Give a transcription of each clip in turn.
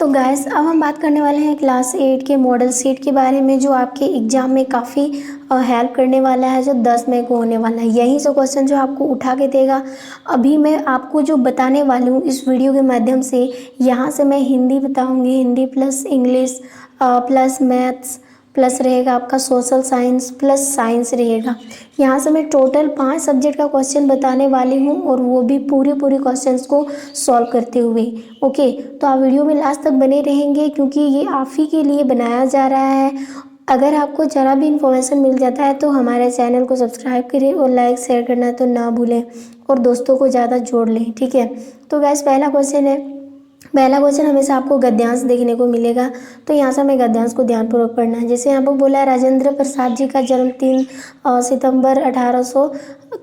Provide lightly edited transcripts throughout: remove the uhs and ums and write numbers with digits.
तो गाइस अब हम बात करने वाले हैं क्लास 8 के मॉडल सीट के बारे में, जो आपके एग्जाम में काफ़ी हेल्प करने वाला है, जो 10 मई को होने वाला है। यही से क्वेश्चन जो आपको उठा के देगा। अभी मैं आपको जो बताने वाली हूँ इस वीडियो के माध्यम से, यहाँ से मैं हिंदी बताऊँगी, Hindi plus English plus maths plus रहेगा आपका सोशल साइंस प्लस साइंस रहेगा। यहाँ से मैं टोटल 5 सब्जेक्ट का क्वेश्चन बताने वाली हूँ, और वो भी पूरे क्वेश्चंस को सॉल्व करते हुए। ओके, तो आप वीडियो में लास्ट तक बने रहेंगे, क्योंकि ये आप ही के लिए बनाया जा रहा है। अगर आपको ज़रा भी इन्फॉर्मेशन मिल जाता है तो हमारे चैनल को सब्सक्राइब करें और लाइक शेयर करना तो ना भूलें, और दोस्तों को ज़्यादा जोड़ लें। ठीक है, तो गैस पहला क्वेश्चन हमेशा आपको गद्यांश देखने को मिलेगा। तो यहाँ से हमें गद्यांश को ध्यानपूर्वक पढ़ना है। जैसे यहाँ पर बोला है, राजेंद्र प्रसाद जी का जन्म 3 सितंबर 1800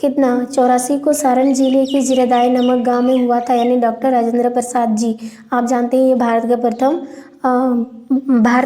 कितना 84 को सारण जिले के जीरादाई नामक गांव में हुआ था। यानी डॉक्टर राजेंद्र प्रसाद जी, आप जानते हैं ये भारत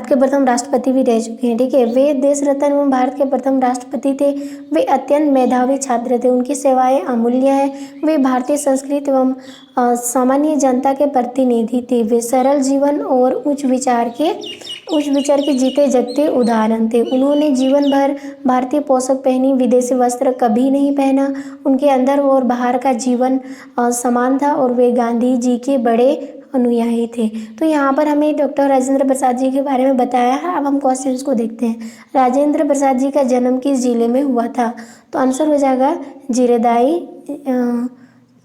के प्रथम राष्ट्रपति भी रह चुके हैं। ठीक है, वे देश रत्न एवं भारत के प्रथम राष्ट्रपति थे। वे अत्यंत मेधावी छात्र थे, उनकी सेवाएं अमूल्य हैं। वे भारतीय संस्कृति एवं सामान्य जनता के प्रतिनिधि थे। वे सरल जीवन और उच्च विचार के जीते जगते उदाहरण थे। उन्होंने जीवन भर भारतीय पोशाक पहनी, विदेशी वस्त्र कभी नहीं पहना। उनके अंदर और बाहर का जीवन समान था, और वे गांधी जी के बड़े अनुयायी थे। तो यहाँ पर हमें डॉक्टर राजेंद्र प्रसाद जी के बारे में बताया है। अब हम क्वेश्चंस को देखते हैं। राजेंद्र प्रसाद जी का जन्म किस जिले में हुआ था? तो आंसर हो जाएगा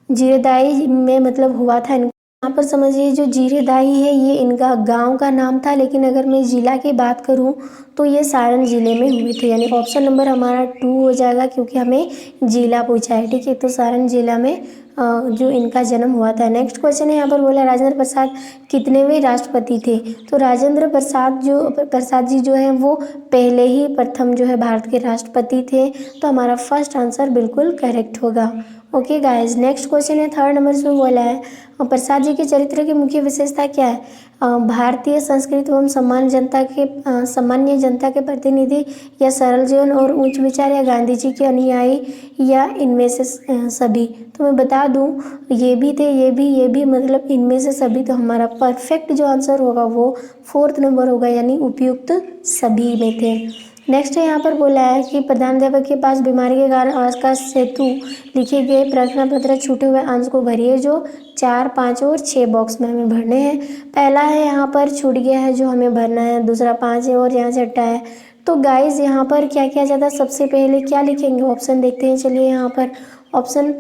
जीरेदाई में मतलब हुआ था। यहाँ पर समझिए, जो जीरेदाई है ये इनका गांव का नाम था, लेकिन अगर मैं जिला की बात करूँ तो ये सारण जिले में हुए थे। यानी ऑप्शन नंबर हमारा 2 हो जाएगा, क्योंकि हमें जिला पूछा है। ठीक है, तो सारण जिला में जो इनका जन्म हुआ था। नेक्स्ट क्वेश्चन है, यहाँ पर बोला राजेंद्र प्रसाद कितनेवें राष्ट्रपति थे? तो राजेंद्र प्रसाद जी जो है वो पहले ही प्रथम जो है भारत के राष्ट्रपति थे। तो हमारा फर्स्ट आंसर बिल्कुल करेक्ट होगा। ओके गाइस, नेक्स्ट क्वेश्चन है, 3rd नंबर में बोला है, प्रसाद जी के चरित्र की मुख्य विशेषता क्या है? भारतीय संस्कृति एवं सामान्य जनता के प्रतिनिधि, या सरल जीवन और उच्च विचार, या गांधी जी के अनुयायी, या इनमें से सभी? तो मैं बता दूं, ये भी थे, ये भी मतलब इनमें से सभी। तो हमारा परफेक्ट जो आंसर होगा वो 4th नंबर होगा, यानी उपयुक्त सभी में थे। नेक्स्ट है, यहाँ पर बोला है कि प्रधानाध्यापक के पास बीमारी के कारण आकाश सेतु लिखे गए प्रार्थना पत्र छूटे हुए अंश को भरिए, जो 4, 5 और 6 बॉक्स में हमें भरने हैं। पहला है यहाँ पर छूट गया है जो हमें भरना है, दूसरा 5 है, और यहाँ 6 है। तो गाइज यहाँ पर क्या किया जाता है, सबसे पहले क्या लिखेंगे? ऑप्शन देखते हैं। चलिए, यहाँ पर ऑप्शन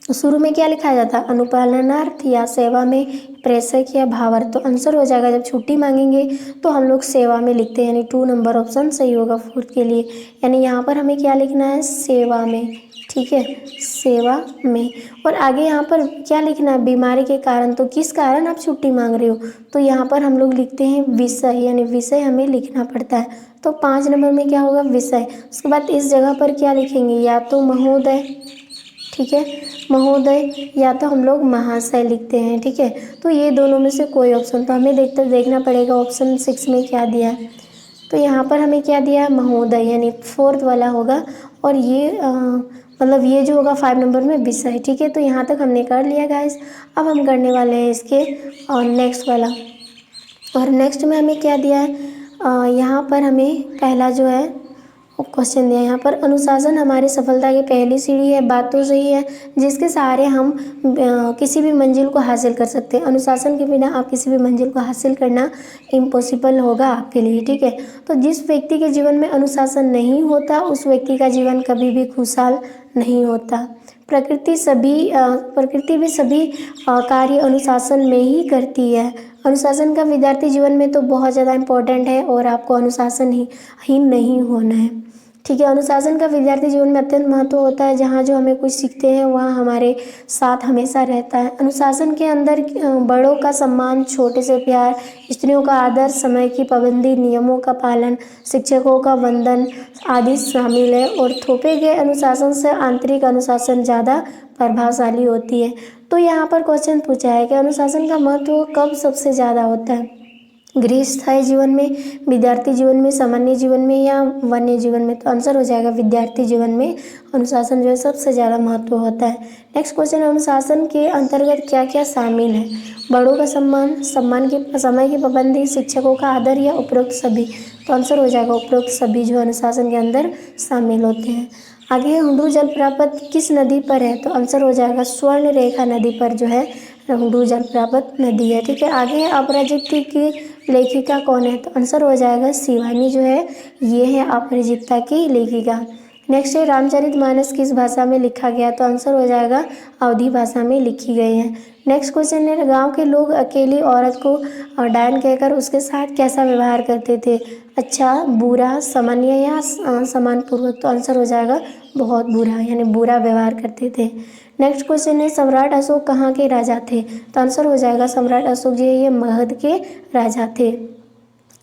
शुरू में क्या लिखा जाता है? अनुपालनार्थ, या सेवा में, प्रेषक, या भावार्थ? तो आंसर हो जाएगा, जब छुट्टी मांगेंगे तो हम लोग सेवा में लिखते हैं, यानी 2 नंबर ऑप्शन सही होगा 4th के लिए। यानी यहाँ पर हमें क्या लिखना है? सेवा में। ठीक है, सेवा में। और आगे यहाँ पर क्या लिखना है? बीमारी के कारण। तो किस कारण आप छुट्टी मांग रहे हो? तो यहाँ पर हम लोग लिखते हैं विषय, यानी विषय हमें लिखना पड़ता है। तो 5 नंबर में क्या होगा? विषय। उसके बाद इस जगह पर क्या लिखेंगे? या तो महोदय, ठीक है, महोदय, या तो हम लोग महाशय लिखते हैं। ठीक है, तो ये दोनों में से कोई ऑप्शन, तो हमें देखना पड़ेगा ऑप्शन 6 में क्या दिया है। तो यहाँ पर हमें क्या दिया है? महोदय, यानी 4th वाला होगा। और ये मतलब ये जो होगा 5 नंबर में विषय। ठीक है, तो यहाँ तक हमने कर लिया गाइस। अब हम करने वाले हैं इसके नेक्स्ट वाला। और नेक्स्ट में हमें क्या दिया है? यहाँ पर हमें पहला जो है क्वेश्चन दिया, यहाँ पर अनुशासन हमारी सफलता की पहली सीढ़ी है। बात तो सही है, जिसके सहारे हम किसी भी मंजिल को हासिल कर सकते हैं। अनुशासन के बिना आप किसी भी मंजिल को हासिल करना इम्पॉसिबल होगा आपके लिए। ठीक है, तो जिस व्यक्ति के जीवन में अनुशासन नहीं होता, उस व्यक्ति का जीवन कभी भी खुशहाल नहीं होता। प्रकृति भी सभी कार्य अनुशासन में ही करती है। अनुशासन का विद्यार्थी जीवन में तो बहुत ज़्यादा इम्पोर्टेंट है, और आपको अनुशासन ही नहीं होना है। ठीक है, अनुशासन का विद्यार्थी जीवन में अत्यंत महत्व होता है। जहाँ जो हमें कुछ सीखते हैं वहाँ हमारे साथ हमेशा रहता है। अनुशासन के अंदर बड़ों का सम्मान, छोटे से प्यार, स्त्रियों का आदर, समय की पाबंदी, नियमों का पालन, शिक्षकों का वंदन आदि शामिल है। और थोपे गए अनुशासन से आंतरिक अनुशासन ज़्यादा प्रभावशाली होती है। तो यहाँ पर क्वेश्चन पूछा है कि अनुशासन का महत्व कब सबसे ज़्यादा होता है? गृहस्थायी जीवन में, विद्यार्थी जीवन में, सामान्य जीवन में या वन्य जीवन में? तो आंसर हो जाएगा विद्यार्थी जीवन में अनुशासन जो है सबसे ज़्यादा महत्व होता है। नेक्स्ट क्वेश्चन, अनुशासन के अंतर्गत क्या क्या शामिल है? बड़ों का सम्मान, समय की पाबंदी, शिक्षकों का आदर या उपरोक्त सभी? तो आंसर हो जाएगा उपरोक्त सभी जो अनुशासन के अंदर शामिल होते हैं। आगे है हुडू जलप्रपात किस नदी पर है? तो आंसर हो जाएगा स्वर्ण रेखा नदी पर जो है हुडू जलप्रपात नदी है। ठीक है, आगे है अपराजिता की लेखिका कौन है? तो आंसर हो जाएगा शिवानी जो है ये है अपराजिता की लेखिका। नेक्स्ट है रामचरितमानस किस भाषा में लिखा गया? तो आंसर हो जाएगा अवधी भाषा में लिखी गई है। नेक्स्ट क्वेश्चन है गांव के लोग अकेली औरत को डायन कहकर उसके साथ कैसा व्यवहार करते थे? अच्छा, बुरा, सामान्य या सम्मानपूर्वक? तो आंसर हो जाएगा बहुत बुरा, यानी बुरा व्यवहार करते थे। नेक्स्ट क्वेश्चन है सम्राट अशोक कहाँ के राजा थे? तो आंसर हो जाएगा सम्राट अशोक जी ये मगध के राजा थे।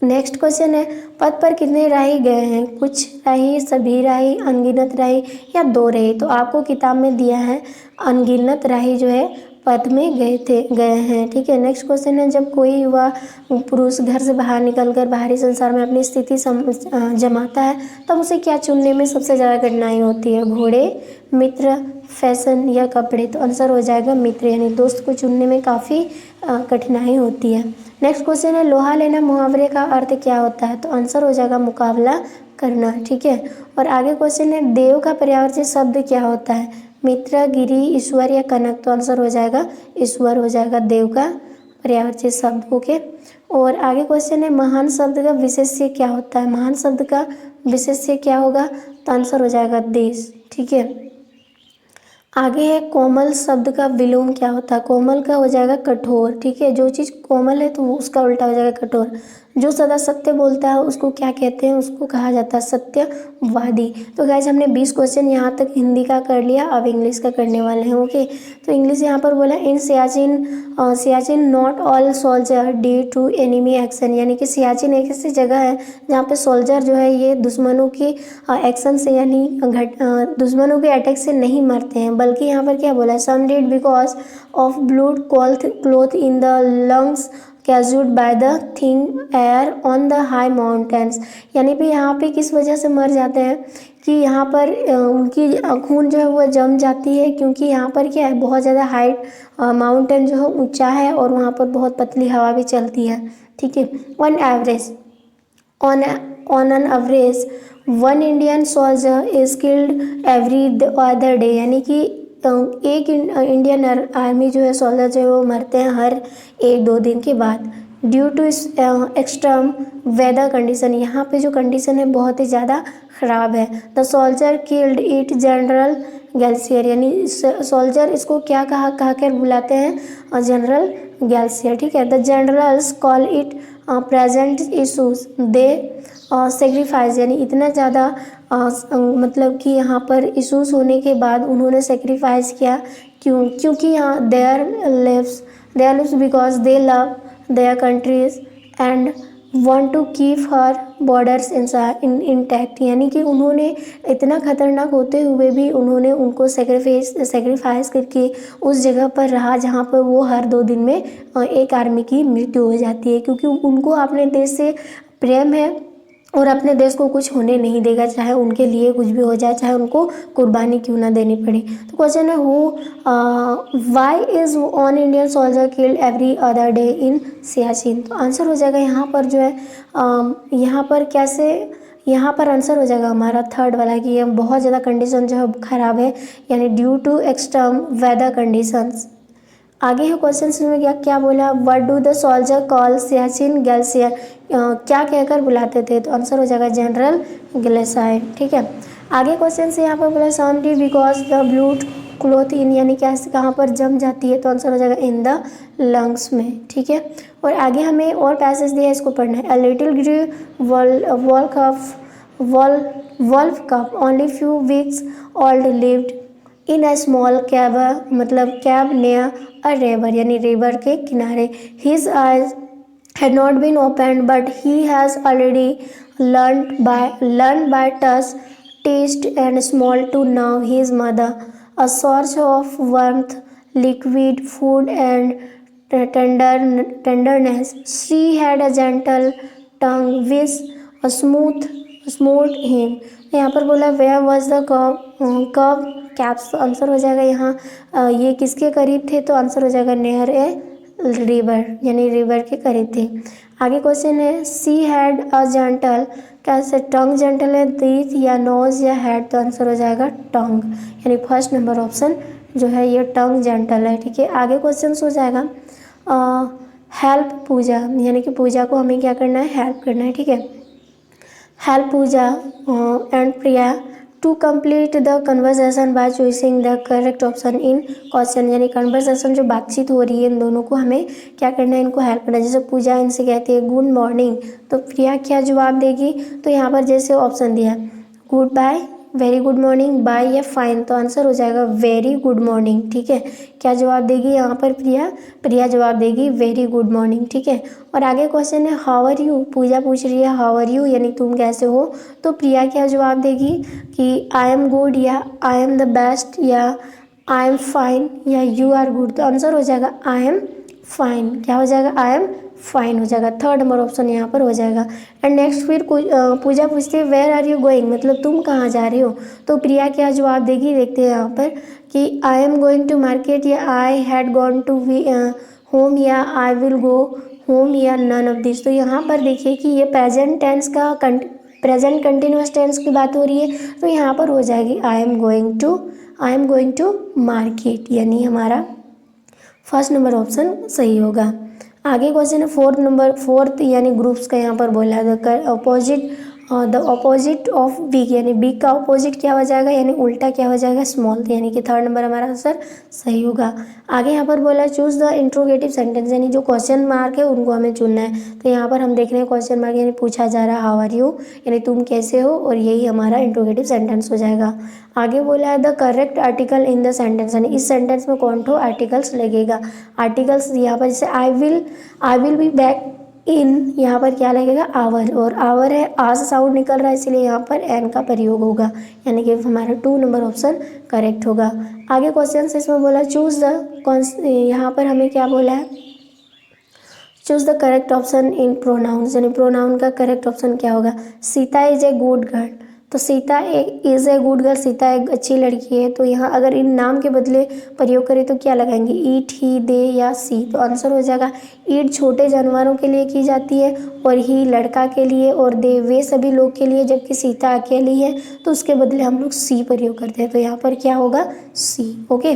नेक्स्ट क्वेश्चन है पद पर कितने राही गए हैं? कुछ राही, सभी राही, अनगिनत राही या 2 राही? तो आपको किताब में दिया है अनगिनत राही जो है पद में गए हैं। ठीक है, नेक्स्ट क्वेश्चन है जब कोई युवा पुरुष घर से बाहर निकलकर बाहरी संसार में अपनी स्थिति जमाता है तब उसे क्या चुनने में सबसे ज़्यादा कठिनाई होती है? घोड़े, मित्र, फैशन या कपड़े? तो आंसर हो जाएगा मित्र, यानी दोस्त को चुनने में काफ़ी कठिनाई होती है। नेक्स्ट क्वेश्चन है लोहा लेना मुहावरे का अर्थ क्या होता है? तो आंसर हो जाएगा मुकाबला करना। ठीक है, और आगे क्वेश्चन है देव का पर्यायवाची शब्द क्या होता है? मित्र, गिरी, ईश्वर या कनक? तो आंसर हो जाएगा ईश्वर हो जाएगा देव का पर्यायवाची शब्द। ओके, और आगे क्वेश्चन है महान शब्द का विशेष्य क्या होता है? महान शब्द का विशेष्य क्या होगा? तो आंसर हो जाएगा देश। ठीक है, आगे है कोमल शब्द का विलोम क्या होता है? कोमल का हो जाएगा कठोर। ठीक है, जो चीज़ कोमल है तो उसका उल्टा हो जाएगा कठोर। जो सदा सत्य बोलता है उसको क्या कहते हैं? उसको कहा जाता है सत्यवादी। तो गाइस हमने 20 क्वेश्चन यहाँ तक हिंदी का कर लिया, अब इंग्लिश का करने वाले हैं। ओके, तो इंग्लिश यहाँ पर बोला in Siachen not all soldier due to enemy action, यानी कि सियाचिन एक ऐसी जगह है जहाँ पे सोल्जर जो है ये दुश्मनों की एक्शन से यानी दुश्मनों के अटैक से नहीं मरते हैं, बल्कि यहाँ पर क्या बोला है some dead because of blood cloth in the lungs caused by the thin air on the high mountains, यानी भी यहाँ पे किस वजह से मर जाते हैं कि यहाँ पर उनकी खून जो है वो जम जाती है, क्योंकि यहाँ पर क्या है बहुत ज़्यादा हाइट माउंटेन जो है ऊंचा है और वहाँ पर बहुत पतली हवा भी चलती है। ठीक है, on an average 1 Indian soldier is killed every other day, यानी कि एक इंडियन आर्मी जो है सोल्जर जो है वो मरते हैं हर 1-2 दिन के बाद due to extreme weather condition. यहाँ पे जो कंडीशन है बहुत ही ज़्यादा ख़राब है। The soldier killed it general glacier, यानी सोल्जर इसको क्या कहकर बुलाते हैं? General glacier. ठीक है, the generals call it present issues they sacrifice, यानी इतना ज़्यादा मतलब कि यहाँ पर इशूज़ होने के बाद उन्होंने सेक्रीफाइस किया। क्योंकि यहाँ there lives because they love their countries and want to keep her borders intact, यानी कि उन्होंने इतना खतरनाक होते हुए भी उन्होंने उनको सेक्रीफाइस करके उस जगह पर रहा जहाँ पर वो हर 2 दिन में एक आर्मी की मृत्यु हो जाती है, क्योंकि उनको अपने देश से प्रेम है और अपने देश को कुछ होने नहीं देगा, चाहे उनके लिए कुछ भी हो जाए, चाहे उनको कुर्बानी क्यों ना देनी पड़े। तो क्वेश्चन है why is on Indian soldier killed every other day in Siachen? तो आंसर हो जाएगा यहाँ पर जो है यहाँ पर कैसे, यहाँ पर आंसर हो जाएगा हमारा थर्ड वाला कि ये बहुत ज़्यादा कंडीशन जो है ख़राब है, यानी due to extreme weather conditions. आगे है क्वेश्चन में क्या बोला? What do the soldier call Siachen glacier, क्या कहकर बुलाते थे? तो आंसर हो जाएगा जनरल ग्लेशियर। ठीक है, आगे क्वेश्चन से यहाँ पर बोला some die because the blood cloth in, यानी कैसे कहाँ पर जम जाती है? तो आंसर हो जाएगा इन द लंग्स में। ठीक है, और आगे हमें और पैसेज दिया है, इसको पढ़ना है। A little grew wolf cub only few weeks old lived in a small cab, मतलब कैब नियर अ रिवर, यानी रिवर के किनारे। His eyes had not been opened but he has already learned by taste and small to know his mother, a source of warmth, liquid food and tenderness. She had a gentle tongue which smoothed him. तो यहाँ पर बोला where was the curve caps, तो answer हो जाएगा यहाँ ये किसके करीब थे, तो आंसर हो जाएगा near a रिवर, यानी रिवर के करीब थे। आगे क्वेश्चन है सी हैड अ जेंटल, क्या से टंग जेंटल है, टीथ या नोज या हेड, तो आंसर हो जाएगा टंग, यानी फर्स्ट नंबर ऑप्शन जो है ये टंग जेंटल है। ठीक है, आगे क्वेश्चन हो जाएगा हेल्प पूजा, यानी कि पूजा को हमें क्या करना है, हेल्प करना है। ठीक है, help Pooja and Priya to complete the conversation by choosing the correct option in question, यानी कन्वर्सेशन जो बातचीत हो रही है इन दोनों को हमें क्या करना है, इनको हेल्प करना है। जैसे पूजा इनसे कहती है गुड मॉर्निंग, तो प्रिया क्या जवाब देगी, तो यहाँ पर जैसे ऑप्शन दिया goodbye, very good morning, bye या फाइन, तो आंसर हो जाएगा वेरी गुड मॉर्निंग। ठीक है, क्या जवाब देगी यहाँ पर प्रिया जवाब देगी वेरी गुड मॉर्निंग। ठीक है, और आगे क्वेश्चन है हाउ आर यू, पूजा पूछ रही है हाउ आर यू, यानी तुम कैसे हो, तो प्रिया क्या जवाब देगी कि आई एम गुड या आई एम द बेस्ट या आई एम फाइन या यू आर गुड, तो आंसर हो जाएगा आई एम फाइन। क्या हो जाएगा, आई एम फाइन हो जाएगा, थर्ड नंबर ऑप्शन यहाँ पर हो जाएगा। एंड नेक्स्ट फिर पूजा पूछती है वेयर आर यू गोइंग, मतलब तुम कहाँ जा रहे हो, तो प्रिया क्या जवाब देगी, देखते हैं यहाँ पर कि I am going to market या I had gone to home या आई विल गो होम या नन ऑफ दिस। तो यहाँ पर देखिए कि ये प्रेजेंट टेंस का प्रेजेंट कंटिन्यूअस टेंस की बात हो रही है, तो यहाँ पर हो जाएगी I am going to market, यानी हमारा फर्स्ट नंबर ऑप्शन सही होगा। आगे क्वेश्चन है फोर्थ यानी ग्रुप्स का यहाँ पर बोला है द अपोजिट ऑफ बिग, यानी बिग का अपोजिट क्या हो जाएगा, यानी उल्टा क्या हो जाएगा, स्मॉल, यानी कि थर्ड नंबर हमारा आंसर सही होगा। आगे यहाँ पर बोला चूज द इंट्रोगेटिव सेंटेंस, यानी जो क्वेश्चन मार्क है उनको हमें चुनना है। तो यहाँ पर हम देख रहे हैं क्वेश्चन मार्क यानी पूछा जा रहा है हाउ आर यू, यानी तुम कैसे हो, और यही हमारा इंट्रोगेटिव सेंटेंस हो जाएगा। आगे बोला है the correct article in the sentence, यानी इस सेंटेंस में कौन ठो आर्टिकल्स लगेगा। आर्टिकल्स यहाँ पर जैसे I will be back in, यहाँ पर क्या लगेगा आवर, और आवर है आ से साउंड निकल रहा है इसलिए यहाँ पर एन का प्रयोग होगा, यानी कि हमारा 2 नंबर ऑप्शन करेक्ट होगा। आगे क्वेश्चन से इसमें बोला चूज द, यहाँ पर हमें क्या बोला है, choose the correct option in pronouns, यानी प्रोनाउन का करेक्ट ऑप्शन क्या होगा। Sita is a good girl, तो Sita is a good girl, Sita एक अच्छी लड़की है, तो यहाँ अगर इन नाम के बदले प्रयोग करें तो क्या लगाएंगे, ईट, ही, दे या सी, तो आंसर हो जाएगा ईट छोटे जानवरों के लिए की जाती है, और ही लड़का के लिए, और दे वे सभी लोग के लिए, जबकि सीता अकेली है तो उसके बदले हम लोग सी प्रयोग करते हैं, तो यहाँ पर क्या होगा सी। ओके,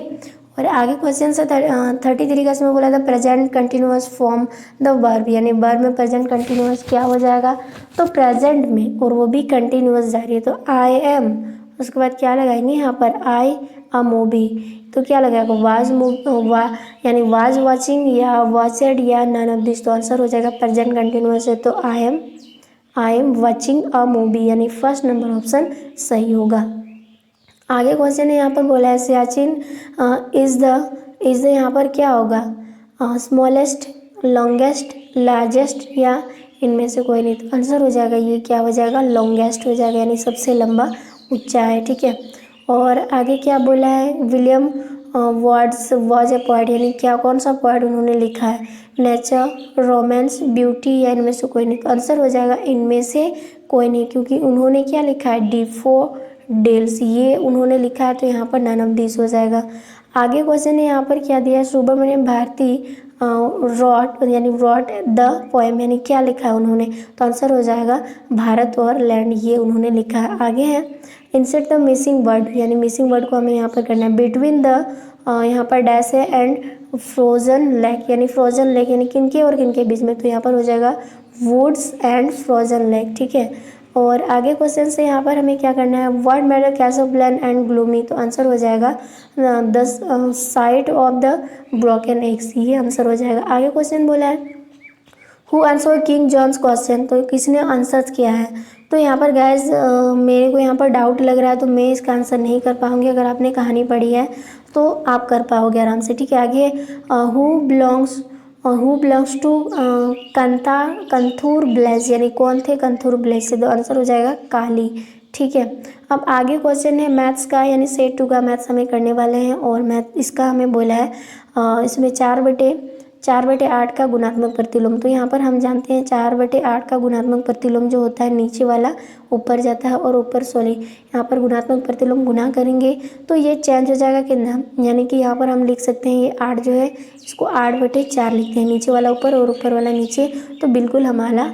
और आगे क्वेश्चन से 33 का इसमें बोला था present continuous form the verb, यानी वर्ब में प्रेजेंट कंटिन्यूअस क्या हो जाएगा, तो प्रेजेंट में, और वो भी कंटिन्यूअस जारी है, तो आई एम, उसके बाद क्या लगाएंगे यहाँ पर आई अ मूवी, तो क्या लगाएगा यानी वाज वॉचिंग या वॉचड या नन ऑफ दिस, तो आंसर हो जाएगा प्रेजेंट कंटिन्यूअस है, तो I am watching a movie, यानी फर्स्ट नंबर ऑप्शन सही होगा। आगे क्वेश्चन है यहाँ पर बोला है सियाचिन इज द यहाँ पर क्या होगा, स्मॉलेस्ट, लॉन्गेस्ट, लार्जेस्ट या इनमें से कोई नहीं, तो आंसर हो जाएगा ये क्या हो जाएगा, लॉन्गेस्ट हो जाएगा, यानी सबसे लंबा ऊंचा है। ठीक है, और आगे क्या बोला है William words was a poet, यानी क्या कौन सा पोएट उन्होंने लिखा है, नेचर, रोमांस, ब्यूटी या इनमें से कोई नहीं, तो आंसर हो जाएगा इनमें से कोई नहीं, क्योंकि उन्होंने क्या लिखा है डैफोडिल्स, ये उन्होंने लिखा है, तो यहाँ पर नन ऑफ दिस हो जाएगा। आगे क्वेश्चन है यहाँ पर क्या दिया है, Subramaniam Bharati wrote the poem, यानी क्या लिखा है उन्होंने, तो आंसर हो जाएगा भारत और लैंड, ये उन्होंने लिखा है। आगे है इंसर्ट द मिसिंग वर्ड, यानी मिसिंग वर्ड को हमें यहाँ पर करना है, बिटवीन द यहाँ पर डैश है एंड फ्रोजन लेक, यानी फ्रोजन लेक यानी किनके और किनके बीच में, तो यहाँ पर हो जाएगा वुड्स एंड फ्रोजन लेक। ठीक है, और आगे क्वेश्चन से यहाँ पर हमें क्या करना है, व्हाट मैटर कैसोप्लेन एंड ग्लूमी, तो आंसर हो जाएगा the sight of the broken eggs, ये आंसर हो जाएगा। आगे क्वेश्चन बोला है who answer king John's question, तो किसने आंसर किया है, तो यहाँ पर गैस मेरे को यहाँ पर डाउट लग रहा है, तो मैं इसका आंसर नहीं कर पाऊँगी, अगर आपने कहानी पढ़ी है तो आप कर पाओगे आराम से। ठीक है, आगे हु बिलोंग्स टू कंथूर ब्लेज, यानी कौन थे कंथूर ब्लेज से, तो आंसर हो जाएगा काली। ठीक है, अब आगे क्वेश्चन है मैथ्स का, यानी सेट 2 का मैथ्स हमें करने वाले हैं, और मैथ इसका हमें बोला है इसमें 4/3 4/8 का गुणात्मक प्रतिलोम। तो यहाँ पर हम जानते हैं 4/8 का गुणात्मक प्रतिलोम जो होता है नीचे वाला ऊपर जाता है और ऊपर सॉरी यहाँ पर गुणात्मक प्रतिलोम गुना करेंगे तो ये चेंज हो जाएगा कितना, यानी कि यहाँ पर हम लिख सकते हैं ये 8 जो है इसको 8/4 लिखते हैं, नीचे वाला ऊपर और ऊपर वाला नीचे। तो बिल्कुल हमारा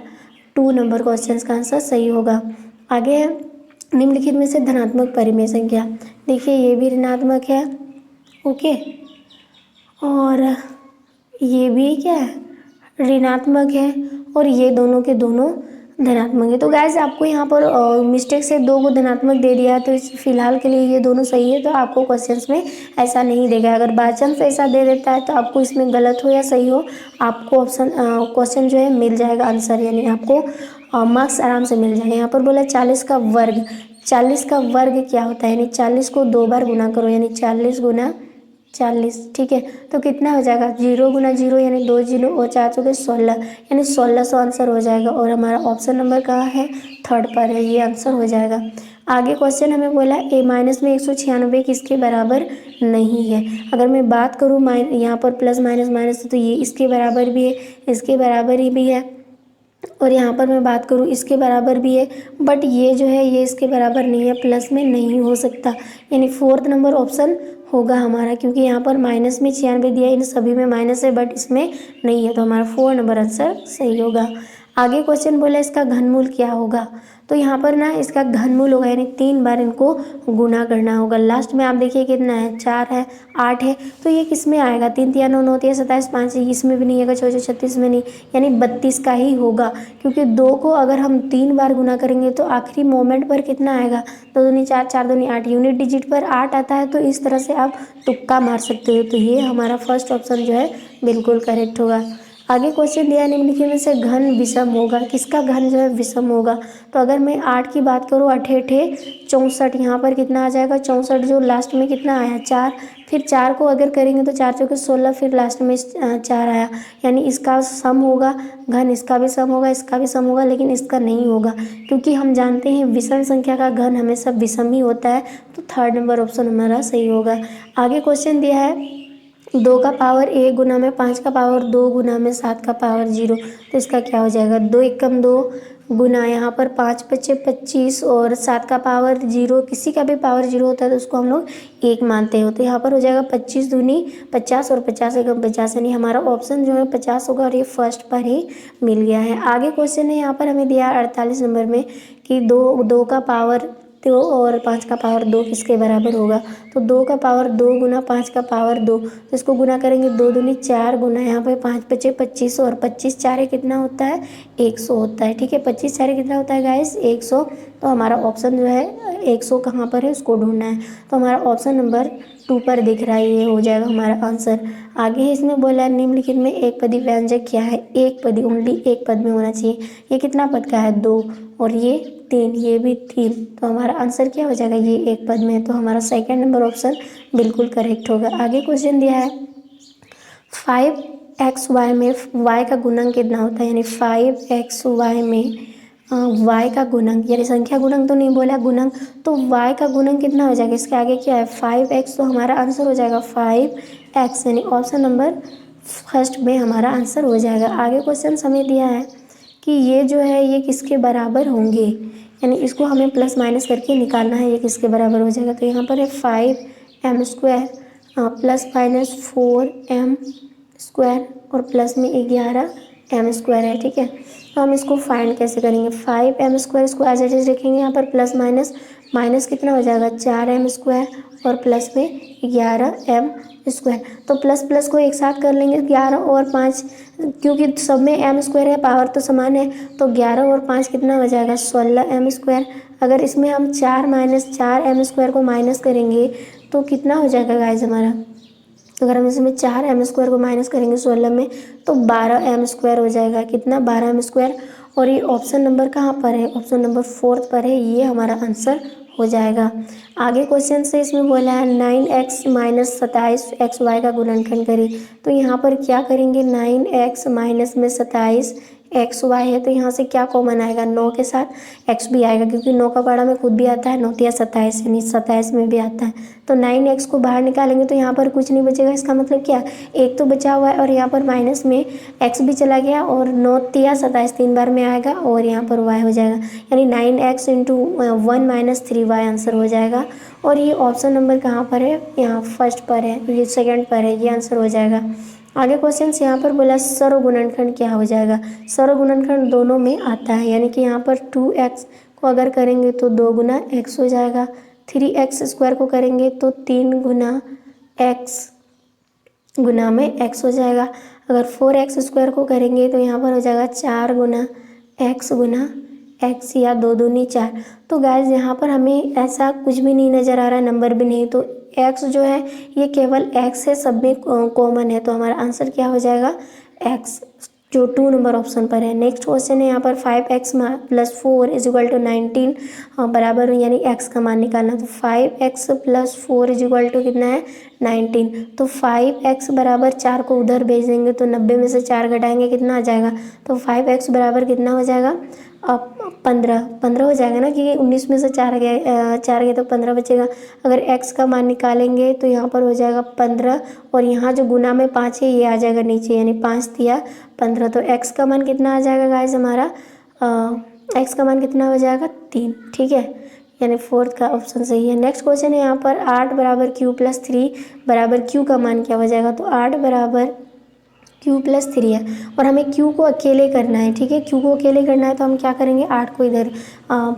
2 नंबर क्वेश्चन का आंसर सही होगा। आगे है निम्नलिखित में से धनात्मक परिमेय संख्या। देखिए ये भी ऋणात्मक है, ओके, और ये भी क्या है ऋणात्मक है, और ये दोनों के दोनों धनात्मक है। तो गाइस आपको यहाँ पर मिस्टेक से 2 को धनात्मक दे दिया है, तो इस फिलहाल के लिए ये दोनों सही है, तो आपको क्वेश्चंस में ऐसा नहीं देगा। अगर बाई चांस ऐसा दे देता है तो आपको इसमें गलत हो या सही हो आपको ऑप्शन क्वेश्चन जो है मिल जाएगा आंसर, यानी आपको मार्क्स आराम से मिल जाएगा। यहाँ पर बोला 40 का वर्ग, 40 का वर्ग क्या होता है, यानी 40 को 2 बार गुना करो, यानी 40 गुना 40, ठीक है। तो कितना हो जाएगा 0 गुना 0 यानी 2 0 और 4 चौके 16, यानी 1600 आंसर हो जाएगा। और हमारा ऑप्शन नंबर कहाँ है, थर्ड पर है, ये आंसर हो जाएगा। आगे क्वेश्चन हमें बोला a माइनस में 196 किसके बराबर नहीं है। अगर मैं बात करूँ यहाँ पर प्लस माइनस माइनस तो ये इसके बराबर भी है, इसके बराबर ही भी है, और यहाँ पर मैं बात करूँ इसके बराबर भी है, बट ये जो है ये इसके बराबर नहीं है, प्लस में नहीं हो सकता, यानी 4th नंबर ऑप्शन होगा हमारा, क्योंकि यहाँ पर माइनस में 96 दिया, इन सभी में माइनस है बट इसमें नहीं है, तो हमारा 4 नंबर आंसर सही होगा। आगे क्वेश्चन बोला इसका घनमूल क्या होगा। तो यहाँ पर ना इसका घनमूल होगा, यानी 3 बार इनको गुना करना होगा। लास्ट में आप देखिए कितना है 4 है 8 है, तो ये किस में आएगा 3 3 9 9 3 27 5, इसमें भी नहीं आएगा, 4 36 में नहीं, यानी 32 का ही होगा, क्योंकि 2 को अगर हम 3 बार गुना करेंगे तो आखिरी मोमेंट पर कितना आएगा 2 दूनी 4 4 दूनी 8, यूनिट डिजिट पर 8 आता है। तो इस तरह से आप तुक्का मार सकते हो, तो ये हमारा फर्स्ट ऑप्शन जो है बिल्कुल करेक्ट होगा। आगे क्वेश्चन दिया निम्नलिखित में से घन विषम होगा, किसका घन जो है विषम होगा। तो अगर मैं 8 की बात करूँ 8 8 64, यहाँ पर कितना आ जाएगा 64, जो लास्ट में कितना आया 4, फिर 4 को अगर करेंगे तो 4 चौके 16, फिर लास्ट में 4 आया, यानी इसका सम होगा घन, इसका भी सम होगा, इसका भी सम होगा, लेकिन इसका नहीं होगा, क्योंकि हम जानते हैं विषम संख्या का घन हमेशा विषम ही होता है। तो 3rd नंबर ऑप्शन हमारा सही होगा। आगे क्वेश्चन दिया है 2 का पावर 1 गुना में 5 का पावर 2 गुना में 7 का पावर 0, तो इसका क्या हो जाएगा 2 एकम 2 गुना यहाँ पर 5 पच्चे 25 और 7 का पावर 0, किसी का भी पावर 0 होता है तो उसको हम लोग 1 मानते हो, तो यहाँ पर हो जाएगा 25 दूनी 50 और 50 एकम 50, यानी हमारा ऑप्शन जो है 50 होगा, और ये फर्स्ट पर ही मिल गया है। आगे क्वेश्चन है यहाँ पर हमें दिया 48 नंबर में कि 2 का पावर 2 और 5 का पावर 2 किसके बराबर होगा। तो 2 का पावर 2 गुना 5 का पावर 2, तो इसको गुना करेंगे 2 दूनी 4 गुना यहाँ पे 5 पचे 25 और 25 चारे कितना होता है 100 होता है, ठीक है। 25 चारे कितना होता है गाइस 100, तो हमारा ऑप्शन जो है 100 कहाँ पर है उसको ढूंढना है, तो हमारा ऑप्शन नंबर 2 पर दिख रहा है, ये हो जाएगा हमारा आंसर। आगे इसमें बोला निम्नलिखित में एक पदी व्यंजक क्या है, एक पदी ओनली एक पद में होना चाहिए। ये कितना पद का है 2 और ये 3, ये भी 3, तो हमारा आंसर क्या हो जाएगा ये एक पद में, तो हमारा 2nd नंबर ऑप्शन बिल्कुल करेक्ट होगा। आगे क्वेश्चन दिया है 5xy में y का गुणक कितना होता है, यानी 5xy में y का गुणक, यानी संख्या गुणक तो नहीं बोला गुणक, तो y का गुणक कितना हो जाएगा, इसके आगे क्या है 5x, तो हमारा आंसर हो जाएगा 5x, यानी ऑप्शन नंबर फर्स्ट में हमारा आंसर हो जाएगा। आगे क्वेश्चन हमें दिया है कि ये जो है ये किसके बराबर होंगे, यानी इसको हमें प्लस माइनस करके निकालना है, ये किसके बराबर हो जाएगा। तो यहाँ पर है 5m² प्लस माइनस 4m² और प्लस में 11m² है, ठीक है। तो हम इसको फाइंड कैसे करेंगे 5m², इसको एज इट इज रखेंगे, यहाँ पर प्लस माइनस माइनस कितना हो जाएगा 4m² और प्लस में 11m², तो प्लस प्लस को एक साथ कर लेंगे 11 और 5, क्योंकि सब में m² है, पावर तो समान है, तो 11 और 5 कितना हो जाएगा 16m²। अगर इसमें हम 4 माइनस 4m² को माइनस करेंगे तो कितना हो जाएगा गाइस हमारा, अगर हम इसमें 4m² को माइनस करेंगे 16 में तो 12m² हो जाएगा, कितना 12m², और ये ऑप्शन नंबर कहाँ पर है, ऑप्शन नंबर 4th पर है, ये हमारा आंसर हो जाएगा। आगे क्वेश्चन से इसमें बोला है 9x माइनस 27 xy का गुणनखंड करें, तो यहाँ पर क्या करेंगे 9x माइनस में 27 एक्स वाई है, तो यहाँ से क्या कॉमन आएगा, 9 के साथ एक्स भी आएगा, क्योंकि 9 का पढ़ा में खुद भी आता है, 9 तिया 27, यानी 27 में भी आता है। तो 9x को बाहर निकालेंगे तो यहाँ पर कुछ नहीं बचेगा। इसका मतलब क्या, एक तो बचा हुआ है और यहाँ पर माइनस में x भी चला गया, और 9 तिया 27 3 बार में आएगा, और यहाँ पर y हो जाएगा, यानी 9x into 1 minus 3y answer हो जाएगा। और ये ऑप्शन नंबर कहाँ पर है, यहाँ फर्स्ट पर है, ये सेकंड पर है, ये आंसर हो जाएगा। आगे क्वेश्चन यहाँ पर बोला सर्व गुणनखंड क्या हो जाएगा। सर्व गुणनखंड दोनों में आता है, यानी कि यहाँ पर 2x को अगर करेंगे तो 2 गुना x हो जाएगा, 3x स्क्वायर को करेंगे तो 3 गुना x गुना में x हो जाएगा, अगर 4x स्क्वायर को करेंगे तो यहाँ पर हो जाएगा 4 गुना x या 2 दूनी 4। तो गाइस यहाँ पर हमें ऐसा कुछ भी नहीं नज़र आ रहा है, नंबर भी नहीं, तो x जो है ये केवल x है, सब में कॉमन है, तो हमारा आंसर क्या हो जाएगा, x, जो 2 नंबर ऑप्शन पर है। नेक्स्ट क्वेश्चन है यहाँ पर 5x + 4 = 19 बराबर, यानी x का मान निकालना, तो 5x + 4 = कितना है, 19। तो 5x बराबर 4 को उधर भेज देंगे तो 90 में से 4 घटाएंगे कितना आ जाएगा, तो 5x बराबर कितना हो जाएगा, अब 15 हो जाएगा ना, क्योंकि 19 में से 4 गए तो 15 बचेगा। अगर x का मान निकालेंगे तो यहाँ पर हो जाएगा 15, और यहाँ जो गुना में 5 है ये आ जाएगा नीचे, यानी 5 तिया 15। तो x का मान कितना आ जाएगा गाइस हमारा, x का मान कितना हो जाएगा, 3, ठीक है, यानी फोर्थ का ऑप्शन सही है। नेक्स्ट क्वेश्चन है यहाँ पर 8 = q + 3 = q का मान क्या हो जाएगा, तो 8 = q + 3 है, और हमें q को अकेले करना है, ठीक है, q को अकेले करना है तो हम क्या करेंगे, 8 को इधर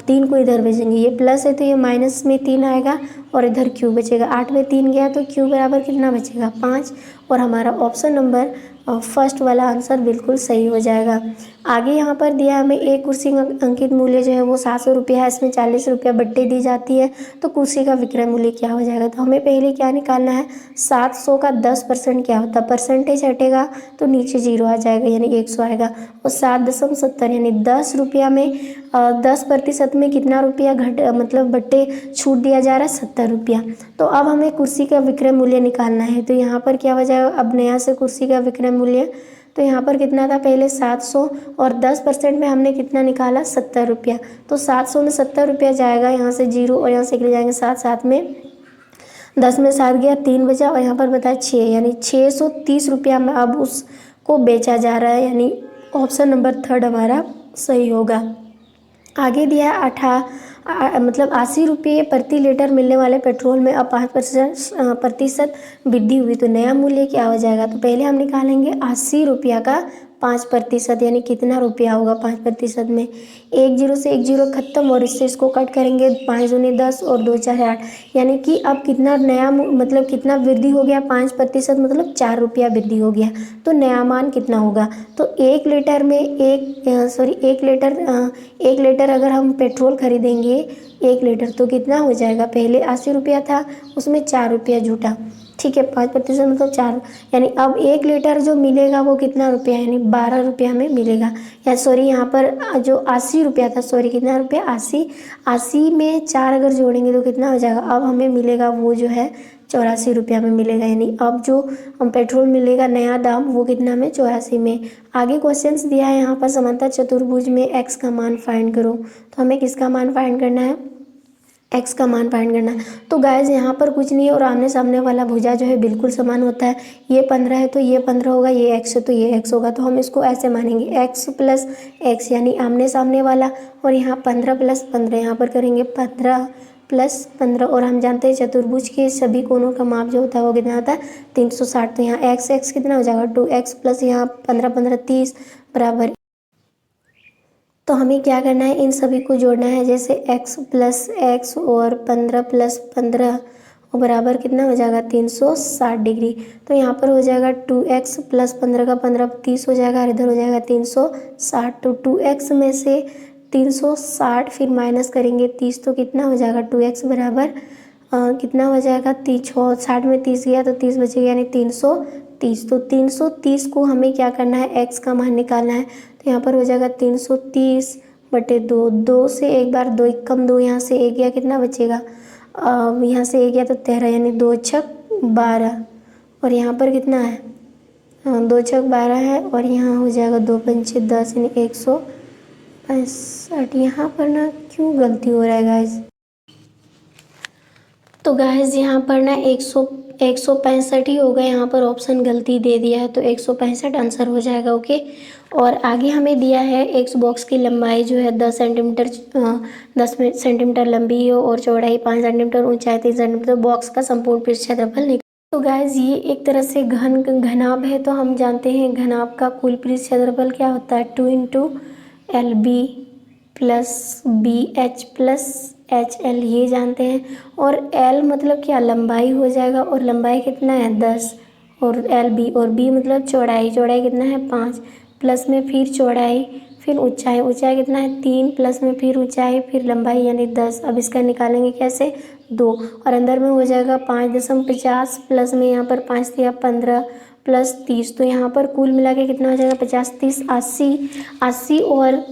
3 को इधर भेजेंगे, ये प्लस है तो ये माइनस में 3 आएगा, और इधर q बचेगा, 8 में 3 गया तो q बराबर कितना बचेगा, 5, और हमारा ऑप्शन नंबर फर्स्ट वाला आंसर बिल्कुल सही हो जाएगा। आगे यहाँ पर दिया हमें एक कुर्सी का अंकित मूल्य जो है वो 700 रुपया है, इसमें 40 रुपया बट्टे दी जाती है, तो कुर्सी का विक्रय मूल्य क्या हो जाएगा। तो हमें पहले क्या निकालना है, 700 का 10% क्या होता है, परसेंटेज हटेगा तो नीचे 0 आ जाएगा, यानी 100 आएगा, और 7.70 यानी 10 रुपया में 10% में कितना रुपया मतलब बट्टे छूट दिया जा रहा है, 70 रुपया। तो अब हमें कुर्सी का विक्रय मूल्य निकालना है, तो यहाँ पर क्या हो जाएगा, अब नया से कुर्सी का विक्रय मूल्य, तो यहाँ पर कितना था पहले 700, और 10% में हमने कितना निकाला, 70 रुपया, तो 700 में 70 रुपया जाएगा, यहाँ से 0 और यहाँ से निकल जाएंगे 7, 7 में 10 में 7 गया, 3 बचा, और यहाँ पर बताया 6, यानी 630 रुपया में अब उसको बेचा जा रहा है, यानी ऑप्शन नंबर थर्ड हमारा सही होगा। आगे दिया है मतलब 80 रुपये प्रति लीटर मिलने वाले पेट्रोल में अब 5% वृद्धि हुई, तो नया मूल्य क्या हो जाएगा। तो पहले हम निकालेंगे 80 रुपया का 5%, यानी कितना रुपया होगा 5% में, 1 0 से 1 0 खत्म, और इससे इसको कट करेंगे, 5 दूनी 10 और 2 4 8, यानी कि अब कितना नया मतलब कितना वृद्धि हो गया, 5% मतलब 4 रुपया वृद्धि हो गया, तो नया मान कितना होगा। तो 1 लीटर में 1 लीटर अगर हम पेट्रोल खरीदेंगे 1 लीटर, तो कितना हो जाएगा, पहले 80 रुपया था, उसमें 4 रुपया जुटा, ठीक है, 5% मतलब 4, यानी अब 1 लीटर जो मिलेगा वो कितना रुपया, यानी 12 रुपया में मिलेगा, या सॉरी यहाँ पर जो 80 रुपया था, सॉरी कितना रुपया, 80 में 4 अगर जोड़ेंगे तो कितना हो जाएगा, अब हमें मिलेगा वो जो है 84 रुपया में मिलेगा, यानी अब जो हम पेट्रोल मिलेगा नया दाम वो कितना में, 84 में। आगे क्वेश्चंस दिया है यहाँ पर समांतर चतुर्भुज में x का मान फाइंड करो, तो हमें किसका मान फाइंड करना है, x का मान फाइंड करना है। तो गाइज यहाँ पर कुछ नहीं है, और आमने सामने वाला भुजा जो है बिल्कुल समान होता है, ये 15 है तो ये 15 होगा, ये x है तो ये x होगा, तो हम इसको ऐसे मानेंगे x + x, यानी आमने सामने वाला, और यहाँ 15 + 15, यहाँ पर करेंगे 15 + 15, और हम जानते हैं चतुर्भुज के सभी कोणों का माप जो होता है वो कितना होता है, 360, तो यहाँ x कितना हो जाएगा, 2x प्लस यहाँ 15 15 30 बराबर, तो हमें क्या करना है, इन सभी को जोड़ना है, जैसे x + x और 15 + 15 और बराबर कितना हो जाएगा, 360 डिग्री। तो यहाँ पर हो जाएगा 2x + 15 का 15 30 हो जाएगा, और इधर हो जाएगा 360, तो 2x में से 360 फिर माइनस करेंगे 30, तो कितना हो जाएगा, 2x बराबर कितना हो जाएगा, 60 में 30 गया तो 30 बचेगा, यानी 330। तो 330 को हमें क्या करना है, x का मान निकालना है, तो यहाँ पर हो जाएगा 330 बटे 2, 2 से एक बार 2 कम 2, यहाँ से 1 गया, कितना बचेगा, यहाँ से 1 गया तो 13, यानी 2 छक 12, और यहाँ पर कितना है दो चौक 12 है और यहाँ हो जाएगा 2 पंचे 10 यानी 165। यहाँ पर ना क्यों गलती हो रहा है गाइज। तो गाइज यहाँ पर ना 165 ही होगा, यहाँ पर ऑप्शन गलती दे दिया है तो 165 आंसर हो जाएगा। ओके। और आगे हमें दिया है एक्स बॉक्स की लंबाई जो है 10 सेंटीमीटर 10 सेंटीमीटर लंबी हो और चौड़ाई 5 सेंटीमीटर, ऊंचाई 3 सेंटीमीटर। बॉक्स का संपूर्ण पृष्ठ क्षेत्रफल निकालें। तो गाइज ये एक तरह से घनाभ है, तो हम जानते हैं घनाभ का कुल पृष्ठ क्षेत्रफल क्या होता है 2 into L B plus B H plus H L, ये जानते हैं। और एल मतलब क्या लंबाई हो जाएगा और लंबाई कितना है 10 और एल बी और बी मतलब चौड़ाई कितना है 5 प्लस में फिर चौड़ाई फिर ऊंचाई कितना है 3 प्लस में फिर ऊंचाई फिर लंबाई यानी 10। अब इसका निकालेंगे कैसे 2 और अंदर में हो जाएगा 5.50 प्लस में यहाँ पर 5 दिया 15 प्लस 30, तो यहाँ पर कुल मिला के कितना हो जाएगा 50 30 80 और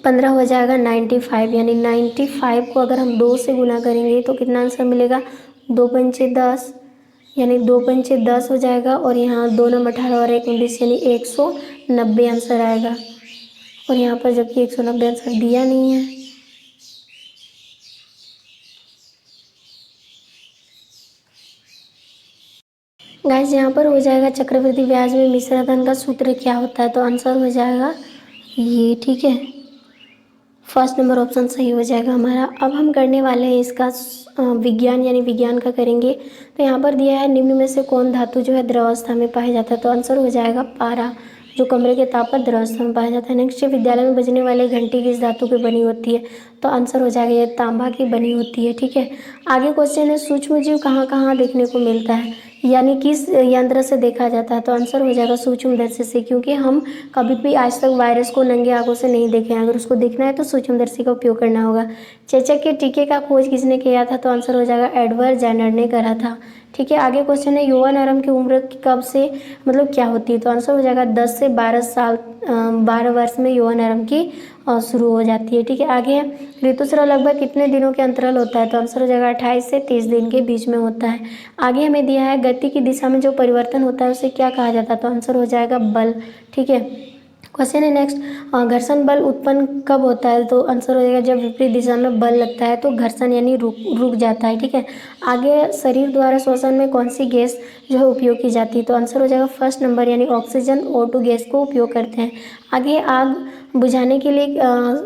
15 हो जाएगा 95 यानी 95 को अगर हम 2 से गुना करेंगे तो कितना आंसर मिलेगा 2 पंचे 10 यानी 2 पंचे 10 हो जाएगा और यहाँ 2 नंबर 18 और 1 19 यानी 190 आंसर आएगा। और यहाँ पर जबकि 190 आंसर दिया नहीं है। गाइस यहाँ पर हो जाएगा चक्रवृद्धि ब्याज में मिश्र धन का सूत्र क्या होता है, तो आंसर हो जाएगा ये। ठीक है, फर्स्ट नंबर ऑप्शन सही हो जाएगा हमारा। अब हम करने वाले हैं इसका विज्ञान यानी विज्ञान का करेंगे। तो यहाँ पर दिया है निम्न में से कौन धातु जो है द्रवावस्था में पाया जाता है, तो आंसर हो जाएगा पारा, जो कमरे के ताप पर द्रवावस्था में पाया जाता है। नेक्स्ट, विद्यालय में बजने वाली घंटी किस धातु की बनी होती है, तो आंसर हो जाएगा ये तांबा की बनी होती है। ठीक है, आगे क्वेश्चन है सूक्ष्म जीव कहाँ कहाँ देखने को मिलता है, यानी किस यंत्र से देखा जाता है, तो आंसर हो जाएगा सूक्ष्मदर्शी से, क्योंकि हम कभी भी आज तक वायरस को नंगे आंखों से नहीं देखे हैं। अगर उसको देखना है तो सूक्ष्मदर्शी का उपयोग करना होगा। चेचक के टीके का खोज किसने किया था, तो आंसर हो जाएगा एडवर्ड जेनर ने करा था। ठीक है, आगे क्वेश्चन है युवा नरम की उम्र कब से मतलब क्या होती है, तो आंसर हो जाएगा 10 से 12 साल 12 वर्ष में युवा नरम की शुरू हो जाती है। ठीक है, आगे है ऋतुस्राव लगभग कितने दिनों के अंतराल होता है, तो आंसर हो जाएगा 28 से 30 दिन के बीच में होता है। आगे हमें दिया है गति की दिशा में जो परिवर्तन होता है उसे क्या कहा जाता है, तो आंसर हो जाएगा बल। ठीक है, क्वेश्चन है नेक्स्ट, घर्षण बल उत्पन्न कब होता है, तो आंसर हो जाएगा जब विपरीत दिशा में बल लगता है तो घर्षण यानी रुक जाता है। ठीक है, आगे शरीर द्वारा श्वसन में कौन सी गैस जो है उपयोग की जाती है, तो आंसर हो जाएगा फर्स्ट नंबर यानी ऑक्सीजन O2 गैस को उपयोग करते हैं। आगे आग बुझाने के लिए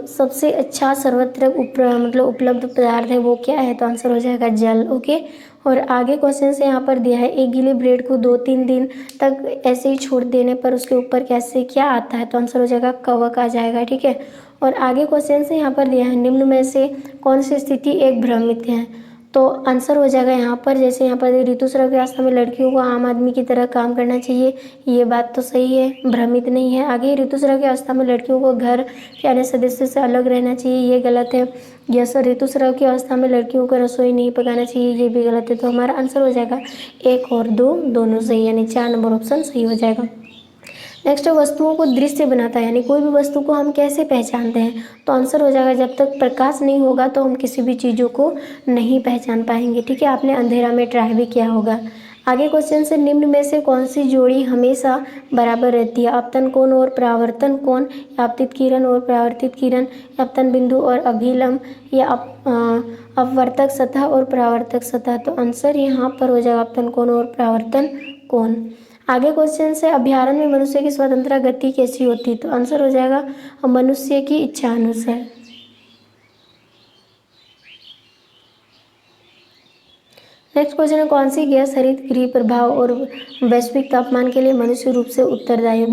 सबसे अच्छा सर्वत्र मतलब उपलब्ध पदार्थ है वो क्या है, तो आंसर हो जाएगा जल। ओके, और आगे क्वेश्चन से यहाँ पर दिया है एक गीले ब्रेड को 2-3 दिन तक ऐसे ही छोड़ देने पर उसके ऊपर कैसे क्या आता है, तो आंसर हो जाएगा कवक आ जाएगा। ठीक है, और आगे क्वेश्चन से यहाँ पर दिया है निम्न में से कौन सी स्थिति एक भ्रमित है, तो आंसर हो जाएगा यहाँ पर जैसे यहाँ पर ऋतुस्राव की अवस्था में लड़कियों को आम आदमी की तरह काम करना चाहिए, ये बात तो सही है, भ्रमित नहीं है। आगे ऋतुस्राव की अवस्था में लड़कियों को घर के अन्य सदस्य से अलग रहना चाहिए, ये गलत है। यस, ऋतुस्राव की अवस्था में लड़कियों को रसोई नहीं पकाना चाहिए, ये भी गलत है। तो हमारा आंसर हो जाएगा 1 और 2 दोनों सही, यानी 4 नंबर ऑप्शन सही हो जाएगा। नेक्स्ट, वस्तुओं को दृश्य बनाता है, यानी कोई भी वस्तु को हम कैसे पहचानते हैं, तो आंसर हो जाएगा जब तक प्रकाश नहीं होगा तो हम किसी भी चीज़ों को नहीं पहचान पाएंगे। ठीक है, आपने अंधेरा में ट्राई भी किया होगा। आगे क्वेश्चन से निम्न में से कौन सी जोड़ी हमेशा बराबर रहती है, आपतन कोण और परावर्तन कोण, आपतित किरण और परावर्तित किरण, आपतन बिंदु और अभिलंब, या अपवर्तक सतह और परावर्तक सतह, तो आंसर यहाँ पर हो जाएगा आपतन कोण और परावर्तन कोण। आगे क्वेश्चन से अभ्यारण्य में मनुष्य की स्वतंत्र गति कैसी होती है, तो आंसर हो जाएगा मनुष्य की इच्छा अनुसार। नेक्स्ट क्वेश्चन है कौन सी गैस हरित गृह प्रभाव और वैश्विक तापमान के लिए मुख्य रूप से उत्तरदायी है,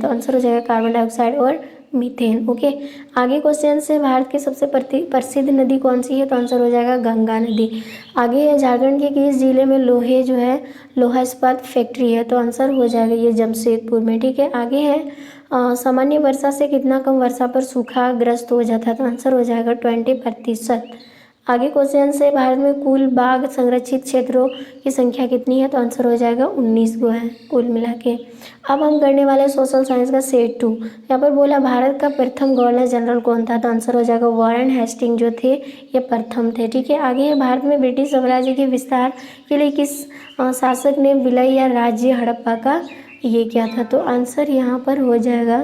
तो आंसर हो जाएगा कार्बन डाइऑक्साइड और मीथेन। ओके, आगे क्वेश्चन से भारत की सबसे प्रसिद्ध नदी कौन सी है, तो आंसर हो जाएगा गंगा नदी। आगे है झारखंड के किस जिले में लोहा इस्पात फैक्ट्री है, तो आंसर हो जाएगा ये जमशेदपुर में। ठीक है, आगे है सामान्य वर्षा से कितना कम वर्षा पर सूखाग्रस्त हो जाता है, तो आंसर हो जाएगा 20%। आगे क्वेश्चन से भारत में कुल बाघ संरक्षित क्षेत्रों की संख्या कितनी है, तो आंसर हो जाएगा 19 गो है कुल मिला के। अब हम करने वाले सोशल साइंस का सेट 2। यहाँ पर बोला भारत का प्रथम गवर्नर जनरल कौन था, तो आंसर हो जाएगा वारेन हेस्टिंग जो थे ये प्रथम थे। ठीक है, आगे है भारत में ब्रिटिश साम्राज्य के विस्तार के लिए किस शासक ने विलय या राज्य हड़प्पा का ये क्या था? तो आंसर यहाँ पर हो जाएगा,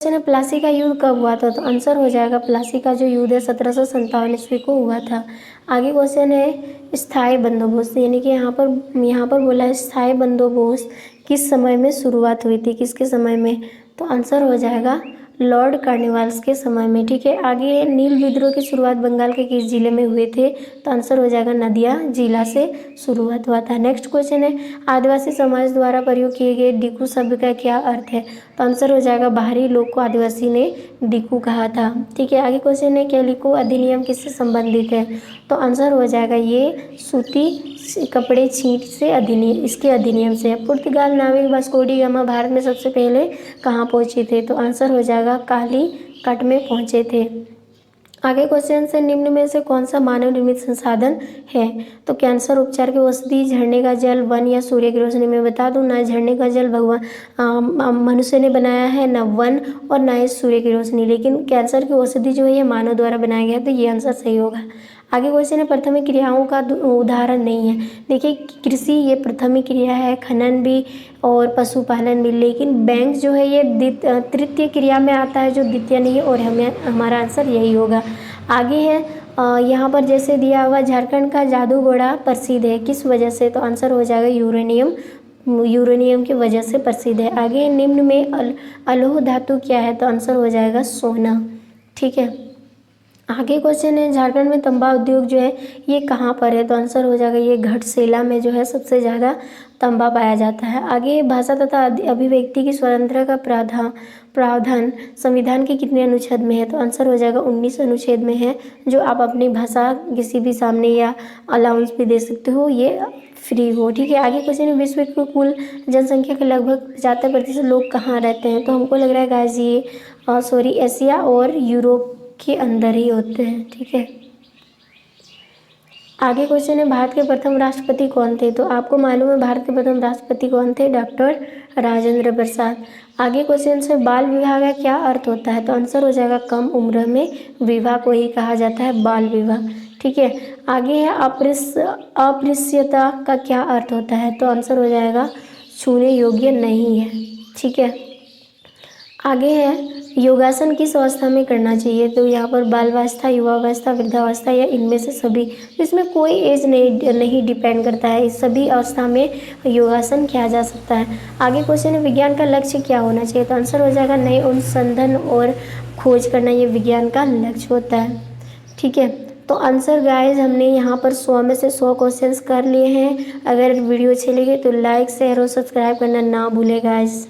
क्वेश्चन है प्लासी का युद्ध कब हुआ था? तो आंसर हो जाएगा प्लासी का जो युद्ध है 1757 ईस्वी को हुआ था। आगे क्वेश्चन है स्थायी बंदोबस्त, यानी कि यहाँ पर बोला है स्थायी बंदोबस्त किस समय में शुरुआत हुई थी, किसके समय में? तो आंसर हो जाएगा लॉर्ड कार्निवाल्स के समय में। ठीक है, आगे नील विद्रोह की शुरुआत बंगाल के किस जिले में हुए थे? तो आंसर हो जाएगा नदिया जिला से शुरुआत हुआ था। नेक्स्ट क्वेश्चन है आदिवासी समाज द्वारा प्रयोग किए गए डिकू शब्द का क्या अर्थ है? तो आंसर हो जाएगा बाहरी लोग को आदिवासी ने डिकू कहा था। ठीक है, आगे क्वेश्चन है कैलिको अधिनियम किससे संबंधित है? तो आंसर हो जाएगा ये सूती कपड़े छींट से अधिनियम, इसके अधिनियम से। पुर्तगाल नाविक वास्को डी गामा भारत में सबसे पहले कहाँ पहुँचे थे? तो आंसर हो जाएगा कालीकट में पहुँचे थे। आगे क्वेश्चन से निम्न में से कौन सा मानव निर्मित संसाधन है? तो कैंसर उपचार के औषधि, झरने का जल, वन या सूर्य की रोशनी। में बता दूं ना झरने का जल भगवान मनुष्य ने बनाया है, ना वन और ना ही सूर्य की रोशनी, लेकिन कैंसर की औषधि जो है ये मानव द्वारा बनाया गया है, तो ये आंसर सही होगा। आगे क्वेश्चन है प्राथमिक क्रियाओं का उदाहरण नहीं है। देखिए कृषि ये प्राथमिक क्रिया है, खनन भी और पशुपालन भी, लेकिन बैंक जो है ये तृतीय क्रिया में आता है जो द्वितीय नहीं है, और हमारा आंसर यही होगा। आगे है यहाँ पर जैसे दिया हुआ झारखंड का जादू घोड़ा प्रसिद्ध है किस वजह से? तो आंसर हो जाएगा यूरेनियम की वजह से प्रसिद्ध है। आगे निम्न में अलोह धातु क्या है? तो आंसर हो जाएगा सोना। ठीक है, आगे क्वेश्चन है झारखंड में तंबा उद्योग जो है ये कहाँ पर है? तो आंसर हो जाएगा ये घटसेला में जो है सबसे ज़्यादा तंबा पाया जाता है। आगे भाषा तथा अभिव्यक्ति की स्वतंत्रता का प्रावधान संविधान के कितने अनुच्छेद में है? तो आंसर हो जाएगा 19 अनुच्छेद में है, जो आप अपनी भाषा किसी भी सामने या अलाउंस भी दे सकते हो, ये फ्री हो। ठीक है, आगे क्वेश्चन है विश्व की कुल जनसंख्या के लगभग 75% लोग कहाँ रहते हैं? तो हमको लग रहा है गाइस ये एशिया और यूरोप के अंदर ही होते हैं। ठीक है, आगे क्वेश्चन है भारत के प्रथम राष्ट्रपति कौन थे? तो आपको मालूम है भारत के प्रथम राष्ट्रपति कौन थे? डॉक्टर राजेंद्र प्रसाद। आगे क्वेश्चन से बाल विवाह का क्या अर्थ होता है? तो आंसर हो जाएगा कम उम्र में विवाह को ही कहा जाता है बाल विवाह। ठीक है, आगे है अपृश्यता का क्या अर्थ होता है? तो आंसर हो जाएगा छूने योग्य नहीं है। ठीक है, आगे है योगासन किस अवस्था में करना चाहिए? तो यहाँ पर बाल्यावस्था, युवावस्था, वृद्धावस्था या इनमें से सभी। इसमें कोई एज नहीं डिपेंड करता है, इस सभी अवस्था में योगासन किया जा सकता है। आगे क्वेश्चन है विज्ञान का लक्ष्य क्या होना चाहिए? तो आंसर हो जाएगा नए अनुसंधान और खोज करना, ये विज्ञान का लक्ष्य होता है। ठीक है, तो आंसर गाइज हमने यहाँ पर 100 में से 100 क्वेश्चंस कर लिए हैं। अगर वीडियो अच्छी लगी तो लाइक शेयर और सब्सक्राइब करना ना भूलें गाइज।